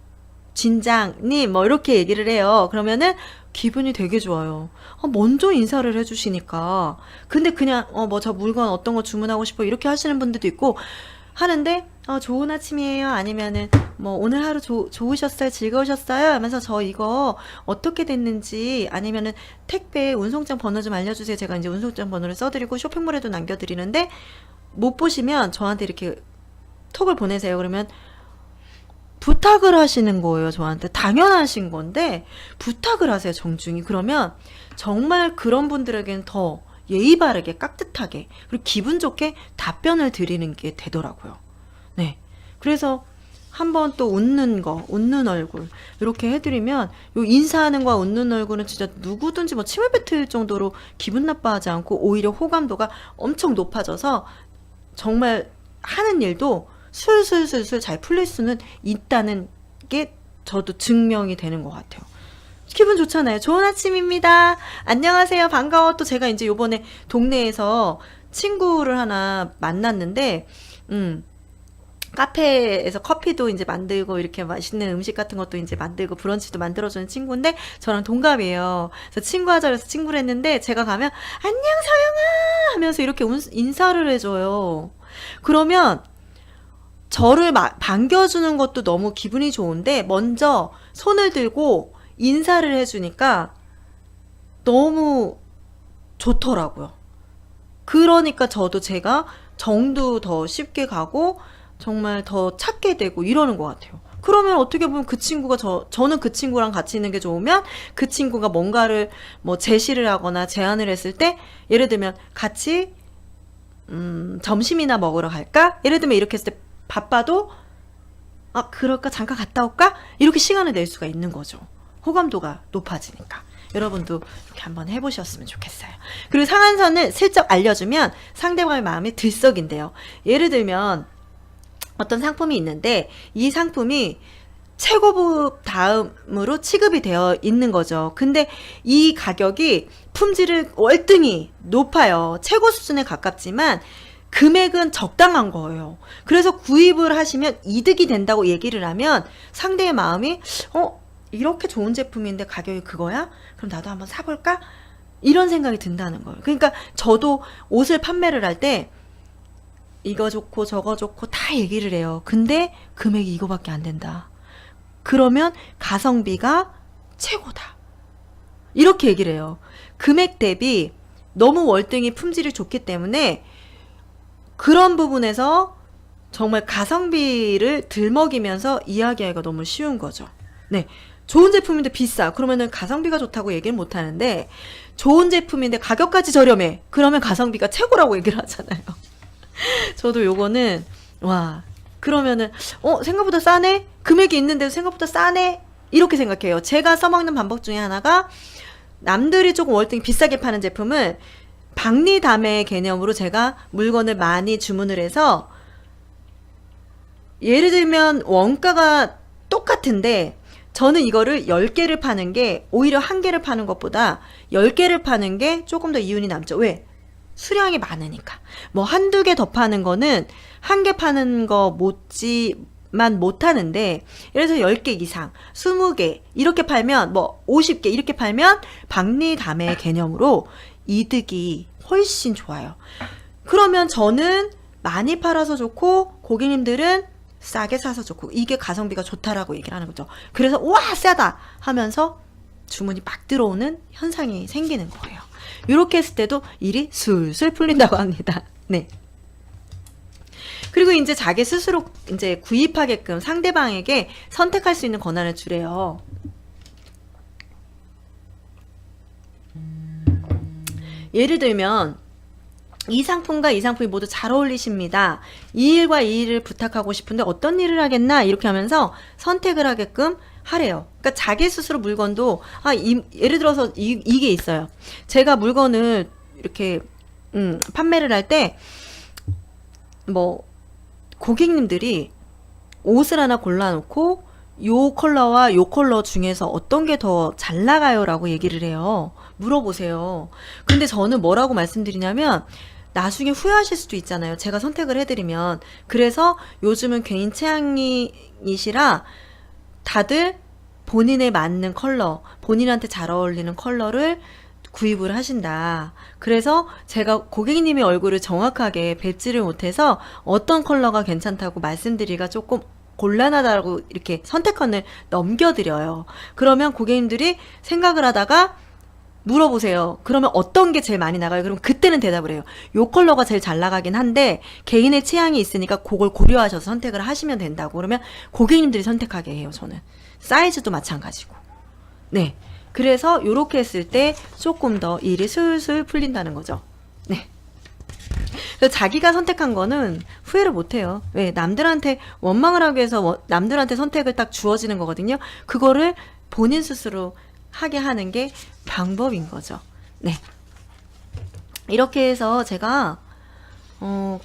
진장님 뭐 이렇게 얘기를 해요. 그러면은 기분이 되게 좋아요. 먼저 인사를 해주시니까. 근데 그냥 뭐 저 물건 어떤 거 주문하고 싶어 이렇게 하시는 분들도 있고 하는데 좋은 아침이에요. 아니면은 뭐 오늘 하루 좋으셨어요? 즐거우셨어요? 하면서 저 이거 어떻게 됐는지, 아니면은 택배 운송장 번호 좀 알려주세요. 제가 이제 운송장 번호를 써드리고 쇼핑몰에도 남겨드리는데 못 보시면 저한테 이렇게 톡을 보내세요. 그러면 부탁을 하시는 거예요. 저한테 당연하신 건데 부탁을 하세요. 정중히. 그러면 정말 그런 분들에게는 더 예의 바르게 깍듯하게 그리고 기분 좋게 답변을 드리는 게 되더라고요. 네. 그래서 한번 또 웃는 얼굴 이렇게 해드리면 요 인사하는 거와 웃는 얼굴은 진짜 누구든지 뭐 침을 뱉을 정도로 기분 나빠하지 않고 오히려 호감도가 엄청 높아져서 정말 하는 일도 술술술술 잘 풀릴 수는 있다는 게 저도 증명이 되는 것 같아요. 기분 좋잖아요. 좋은 아침입니다. 안녕하세요. 반가워. 또 제가 이제 요번에 동네에서 친구를 하나 만났는데, 카페에서 커피도 이제 만들고 이렇게 맛있는 음식 같은 것도 이제 만들고 브런치도 만들어주는 친구인데 저랑 동갑이에요. 그래서 친구 하자 그래서 친구를 했는데 제가 가면 안녕 서영아 하면서 이렇게 인사를 해줘요. 그러면 저를 반겨주는 것도 너무 기분이 좋은데 먼저 손을 들고 인사를 해주니까 너무 좋더라고요. 그러니까 저도 제가 정도 더 쉽게 가고 정말 더 찾게 되고 이러는 것 같아요. 그러면 어떻게 보면 그 친구가 저는 그 친구랑 같이 있는 게 좋으면 그 친구가 뭔가를 뭐 제시를 하거나 제안을 했을 때 예를 들면 같이 점심이나 먹으러 갈까? 예를 들면 이렇게 했을 때 바빠도 그럴까? 잠깐 갔다 올까? 이렇게 시간을 낼 수가 있는 거죠. 호감도가 높아지니까. 여러분도 이렇게 한번 해보셨으면 좋겠어요. 그리고 상한선을 슬쩍 알려주면 상대방의 마음이 들썩인대요. 예를 들면 어떤 상품이 있는데 이 상품이 최고급 다음으로 취급이 되어 있는 거죠. 근데 이 가격이 품질을 월등히 높아요. 최고 수준에 가깝지만 금액은 적당한 거예요. 그래서 구입을 하시면 이득이 된다고 얘기를 하면 상대의 마음이 이렇게 좋은 제품인데 가격이 그거야? 그럼 나도 한번 사볼까? 이런 생각이 든다는 거예요. 그러니까 저도 옷을 판매를 할 때 이거 좋고 저거 좋고 다 얘기를 해요. 근데 금액이 이거밖에 안 된다. 그러면 가성비가 최고다. 이렇게 얘기를 해요. 금액 대비 너무 월등히 품질이 좋기 때문에 그런 부분에서 정말 가성비를 들먹이면서 이야기하기가 너무 쉬운 거죠. 네. 좋은 제품인데 비싸. 그러면은 가성비가 좋다고 얘기는 못 하는데 좋은 제품인데 가격까지 저렴해. 그러면 가성비가 최고라고 얘기를 하잖아요. 저도 요거는 와 그러면은 생각보다 싸네? 금액이 있는데도 생각보다 싸네? 이렇게 생각해요. 제가 써먹는 방법 중에 하나가 남들이 조금 월등히 비싸게 파는 제품을 박리담의 개념으로 제가 물건을 많이 주문을 해서 예를 들면 원가가 똑같은데 저는 이거를 10개를 파는 게 오히려 1개를 파는 것보다 10개를 파는 게 조금 더 이윤이 남죠. 왜? 수량이 많으니까. 뭐 한두 개 더 파는 거는 1개 파는 거 못지만 못하는데 예를 들어서 10개 이상, 20개 이렇게 팔면 뭐 50개 이렇게 팔면 박리담의 개념으로 이득이 훨씬 좋아요. 그러면 저는 많이 팔아서 좋고 고객님들은 싸게 사서 좋고 이게 가성비가 좋다라고 얘기를 하는 거죠. 그래서 와 싸다 하면서 주문이 막 들어오는 현상이 생기는 거예요. 이렇게 했을 때도 일이 술술 풀린다고 합니다. 네. 그리고 이제 자기 스스로 이제 구입하게끔 상대방에게 선택할 수 있는 권한을 주래요. 예를 들면 이 상품과 이 상품이 모두 잘 어울리십니다. 이 일과 이 일을 부탁하고 싶은데 어떤 일을 하겠나 이렇게 하면서 선택을 하게끔 하래요. 그러니까 자기 스스로 물건도 예를 들어서 이게 있어요. 제가 물건을 이렇게 판매를 할 때 뭐 고객님들이 옷을 하나 골라놓고 요 컬러와 요 컬러 중에서 어떤 게 더 잘 나가요? 라고 얘기를 해요. 물어보세요. 근데 저는 뭐라고 말씀드리냐면 나중에 후회하실 수도 있잖아요. 제가 선택을 해드리면. 그래서 요즘은 개인 취향이시라 다들 본인에 맞는 컬러, 본인한테 잘 어울리는 컬러를 구입을 하신다. 그래서 제가 고객님의 얼굴을 정확하게 뵙지를 못해서 어떤 컬러가 괜찮다고 말씀드리기가 조금 곤란하다고 이렇게 선택권을 넘겨드려요. 그러면 고객님들이 생각을 하다가 물어보세요. 그러면 어떤 게 제일 많이 나가요? 그럼 그때는 대답을 해요. 요 컬러가 제일 잘 나가긴 한데 개인의 취향이 있으니까 그걸 고려하셔서 선택을 하시면 된다고. 그러면 고객님들이 선택하게 해요. 저는 사이즈도 마찬가지고. 네, 그래서 요렇게 했을 때 조금 더 일이 술술 풀린다는 거죠. 네. 그래서 자기가 선택한 거는 후회를 못해요. 왜? 남들한테 원망을 하기 위해서 남들한테 선택을 딱 주어지는 거거든요. 그거를 본인 스스로 하게 하는 게 방법인 거죠. 네. 이렇게 해서 제가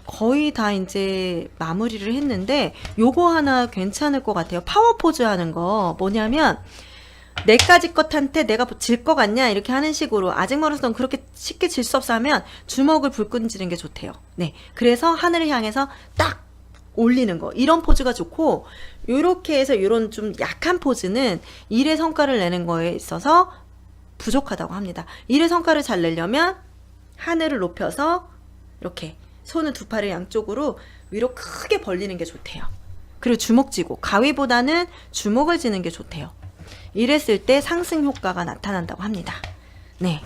거의 다 이제 마무리를 했는데 요거 하나 괜찮을 것 같아요. 파워 포즈 하는 거 뭐냐면 내까지 것한테 내가 질 것 같냐 이렇게 하는 식으로 아직 멀어서 넌 그렇게 쉽게 질 수 없어 하면 주먹을 불끈 쥐는 게 좋대요. 네. 그래서 하늘을 향해서 딱 올리는 거 이런 포즈가 좋고 요렇게 해서 요런 좀 약한 포즈는 일의 성과를 내는 거에 있어서 부족하다고 합니다. 일의 성과를 잘 내려면 하늘을 높여서 이렇게 손을 두 팔을 양쪽으로 위로 크게 벌리는 게 좋대요. 그리고 주먹 쥐고 가위보다는 주먹을 쥐는 게 좋대요. 이랬을 때 상승 효과가 나타난다고 합니다. 네.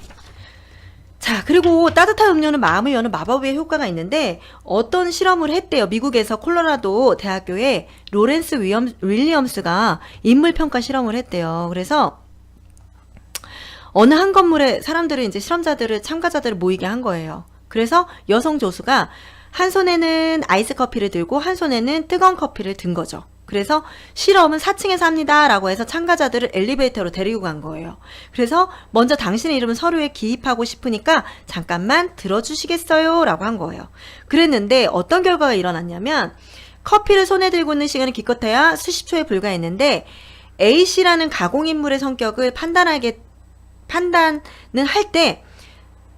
자, 그리고 따뜻한 음료는 마음을 여는 마법의 효과가 있는데 어떤 실험을 했대요. 미국에서 콜로라도 대학교에 로렌스 윌리엄스가 인물평가 실험을 했대요. 그래서 어느 한 건물에 사람들을 이제 실험자들을 참가자들을 모이게 한 거예요. 그래서 여성 조수가 한 손에는 아이스 커피를 들고 한 손에는 뜨거운 커피를 든 거죠. 그래서 실험은 4층에서 합니다 라고 해서 참가자들을 엘리베이터로 데리고 간 거예요. 그래서 먼저 당신의 이름은 서류에 기입하고 싶으니까 잠깐만 들어주시겠어요? 라고 한 거예요. 그랬는데 어떤 결과가 일어났냐면 커피를 손에 들고 있는 시간이 기껏해야 수십 초에 불과했는데 A씨라는 가공인물의 성격을 판단을 할 때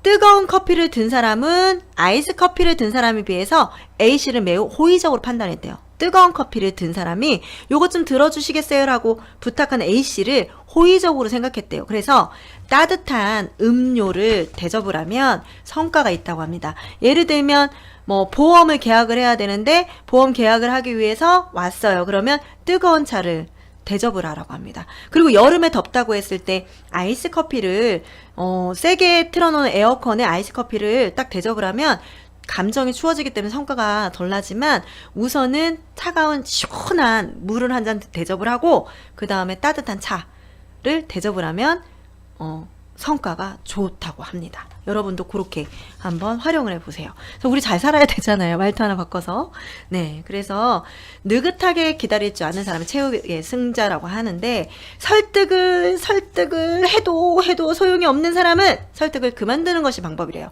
뜨거운 커피를 든 사람은 아이스 커피를 든 사람에 비해서 A씨를 매우 호의적으로 판단했대요. 뜨거운 커피를 든 사람이 요것 좀 들어주시겠어요? 라고 부탁한 A씨를 호의적으로 생각했대요. 그래서 따뜻한 음료를 대접을 하면 성과가 있다고 합니다. 예를 들면 뭐 보험을 계약을 해야 되는데 보험 계약을 하기 위해서 왔어요. 그러면 뜨거운 차를 대접을 하라고 합니다. 그리고 여름에 덥다고 했을 때 아이스 커피를 세게 틀어놓은 에어컨에 아이스 커피를 딱 대접을 하면 감정이 추워지기 때문에 성과가 덜 나지만 우선은 차가운 시원한 물을 한 잔 대접을 하고 그 다음에 따뜻한 차를 대접을 하면 성과가 좋다고 합니다. 여러분도 그렇게 한번 활용을 해보세요. 그래서 우리 잘 살아야 되잖아요. 말투 하나 바꿔서. 네, 그래서 느긋하게 기다릴 줄 아는 사람이 최후의 승자라고 하는데, 설득을 해도 소용이 없는 사람은 설득을 그만두는 것이 방법이래요.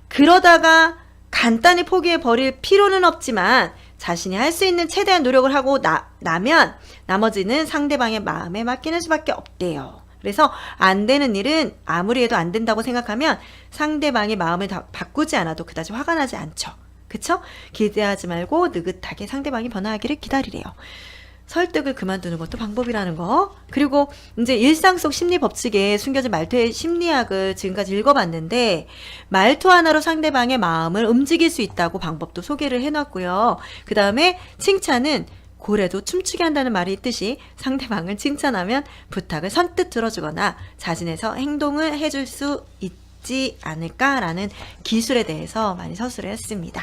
그러다가 간단히 포기해 버릴 필요는 없지만 자신이 할 수 있는 최대한 노력을 하고 나면 나머지는 상대방의 마음에 맡기는 수밖에 없대요. 그래서 안 되는 일은 아무리 해도 안 된다고 생각하면 상대방의 마음을 다 바꾸지 않아도 그다지 화가 나지 않죠. 그쵸? 기대하지 말고 느긋하게 상대방이 변화하기를 기다리래요. 설득을 그만두는 것도 방법이라는 거. 그리고 이제 일상 속 심리 법칙에 숨겨진 말투의 심리학을 지금까지 읽어봤는데, 말투 하나로 상대방의 마음을 움직일 수 있다고 방법도 소개를 해놨고요. 그 다음에 칭찬은 고래도 춤추게 한다는 말이 있듯이 상대방을 칭찬하면 부탁을 선뜻 들어주거나 자진해서 행동을 해줄 수 있지 않을까라는 기술에 대해서 많이 서술을 했습니다.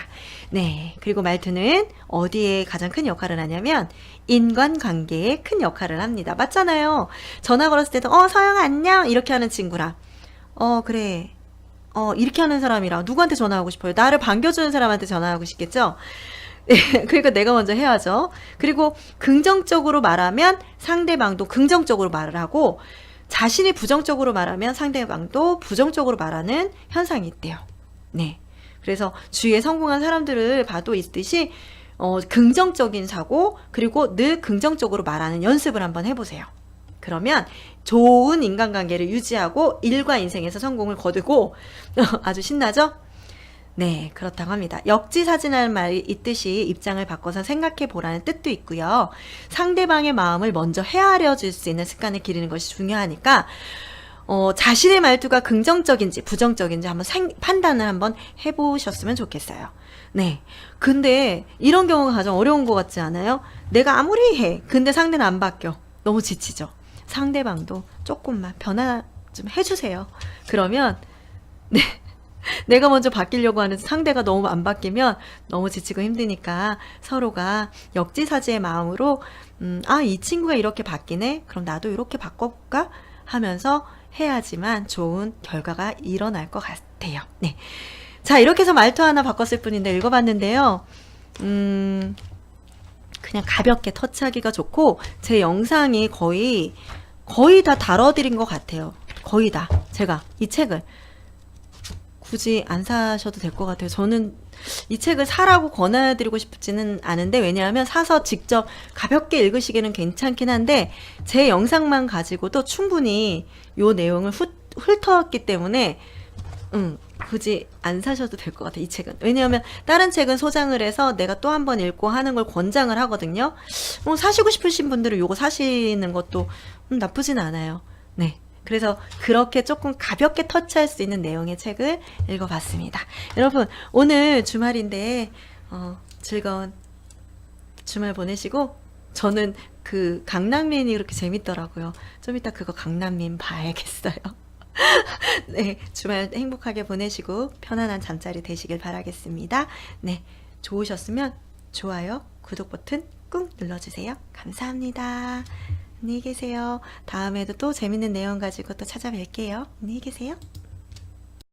네, 그리고 말투는 어디에 가장 큰 역할을 하냐면 인간관계에 큰 역할을 합니다. 맞잖아요. 전화 걸었을 때도 서영 안녕 이렇게 하는 친구랑 그래 이렇게 하는 사람이랑 누구한테 전화하고 싶어요? 나를 반겨주는 사람한테 전화하고 싶겠죠? 그러니까 내가 먼저 해야죠. 그리고 긍정적으로 말하면 상대방도 긍정적으로 말을 하고, 자신이 부정적으로 말하면 상대방도 부정적으로 말하는 현상이 있대요. 네. 그래서 주위에 성공한 사람들을 봐도 있듯이 긍정적인 사고, 그리고 늘 긍정적으로 말하는 연습을 한번 해보세요. 그러면 좋은 인간관계를 유지하고 일과 인생에서 성공을 거두고 아주 신나죠? 네, 그렇다고 합니다. 역지사지라는 말이 있듯이 입장을 바꿔서 생각해 보라는 뜻도 있고요. 상대방의 마음을 먼저 헤아려 줄 수 있는 습관을 기르는 것이 중요하니까 자신의 말투가 긍정적인지 부정적인지 한번 판단을 한번 해보셨으면 좋겠어요. 네. 근데 이런 경우가 가장 어려운 것 같지 않아요? 내가 아무리 해. 근데 상대는 안 바뀌어. 너무 지치죠. 상대방도 조금만 변화 좀 해주세요. 그러면 네. 내가 먼저 바뀌려고 하는 상대가 너무 안 바뀌면 너무 지치고 힘드니까 서로가 역지사지의 마음으로 이 친구가 이렇게 바뀌네? 그럼 나도 이렇게 바꿔볼까? 하면서 해야지만 좋은 결과가 일어날 것 같아요. 네. 자, 이렇게 해서 말투 하나 바꿨을 뿐인데 읽어봤는데요. 그냥 가볍게 터치하기가 좋고, 제 영상이 거의 다 다뤄드린 것 같아요. 거의 다. 제가 이 책을 굳이 안 사셔도 될 것 같아요. 저는 이 책을 사라고 권해드리고 싶지는 않은데, 왜냐하면 사서 직접 가볍게 읽으시기는 괜찮긴 한데 제 영상만 가지고도 충분히 요 내용을 훑었기 때문에 굳이 안 사셔도 될 것 같아요. 이 책은. 왜냐하면 다른 책은 소장을 해서 내가 또 한 번 읽고 하는 걸 권장을 하거든요. 사시고 싶으신 분들은 요거 사시는 것도 나쁘진 않아요. 네. 그래서 그렇게 조금 가볍게 터치할 수 있는 내용의 책을 읽어봤습니다. 여러분, 오늘 주말인데 즐거운 주말 보내시고, 저는 그 강남민이 그렇게 재밌더라고요. 좀 이따 그거 강남민 봐야겠어요. 네, 주말 행복하게 보내시고 편안한 잠자리 되시길 바라겠습니다. 네, 좋으셨으면 좋아요, 구독 버튼 꾹 눌러주세요. 감사합니다. 안녕히 계세요. 다음에도 또 재밌는 내용 가지고 또 찾아뵐게요. 안녕히 계세요.